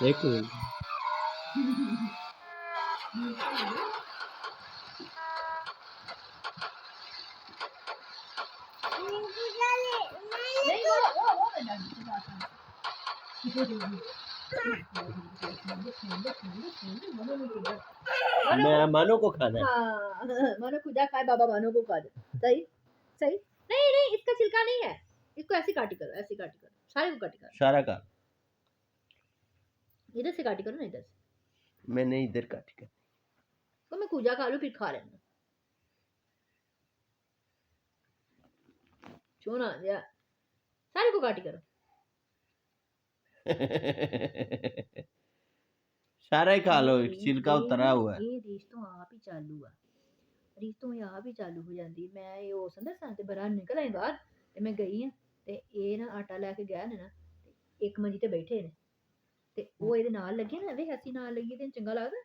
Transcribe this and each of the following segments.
एक मिनट मैं मानो को खाना है। हाँ मानो खुदा खाए, बाबा मानो को खा दे। सही सही। नहीं नहीं, इसका छिलका नहीं है, इसको ऐसी काटी करो, ऐसी काटी करो, सारे को काटी करो, सारा का इधर से काटी करो ना, इधर से। मैंने इधर काटी कर। तो मैं पूजा खा लूं फिर खा लेना। चोना या सारे को काटी करो। सारा ही खा लो, छिलका उतरा हुआ है। ये रीस तो आप ही चालू है, रीस तो मैं आप ही चालू हो जाती। मैं ये हो संदा सा ते बाहर निकल आई बाहर ते मैं गई हां ते ये ना आटा लेके गया ने ना, एक मंजी ते बैठे ने ते वो ਇਹਦੇ ਨਾਲ ਲੱਗੇ ਨਾ, ਵੇ ਅਸੀਂ ਨਾਲ ਲੱਗੀ ਤੇ ਚੰਗਾ ਲੱਗਦਾ।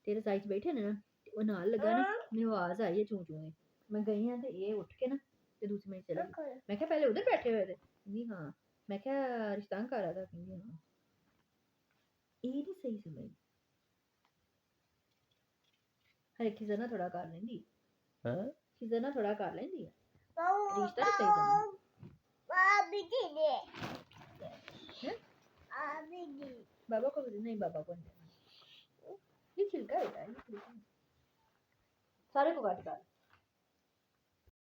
ਤੇਰੇ ਸਾਈਡ ਬੈਠੇ ਨੇ ਨਾ, ਉਹ ਨਾਲ ਲੱਗਾ ਨਾ, ਮੈਨੂੰ ਆਵਾਜ਼ ਆਈ ਹੈ ਚੂੰ ਚੂੰ ਦੀ। ਮੈਂ ਗਈ ਹਾਂ ਤੇ ਇਹ ਉੱਠ ਕੇ ਨਾ ਤੇ ਦੂਸਰੀ ਮੈਂ ਚਲੀ ਗਈ। ਮੈਂ ਕਿਹਾ ਪਹਿਲੇ ਉਧਰ ਬੈਠੇ ਹੋਏ थे, ਕਹਿੰਦੀ ਹਾਂ। ਮੈਂ ਕਿਹਾ ਰਿਸ਼ਤਾ ਕਰ ਰਹਾ था, ਕਹਿੰਦੀ ਹਾਂ। ਇਹ ਨਹੀਂ ਸਹੀ ਸਮਝ, ਹਰੇ ਖਿਜ਼ਰ ਨਾ ਥੋੜਾ ਕਰ ਲੈਂਦੀ, हाँ ਖਿਜ਼ਰ ਨਾ ਥੋੜਾ ਕਰ ਲੈਂਦੀ ਹੈ, ਰਿਸ਼ਤਾ ਨਹੀਂ ਸਹੀ ਸਮਝ। बाबा को नहीं, बाबा को नहीं, ये छिलका है बेटा, ये छिलका। सारे को काट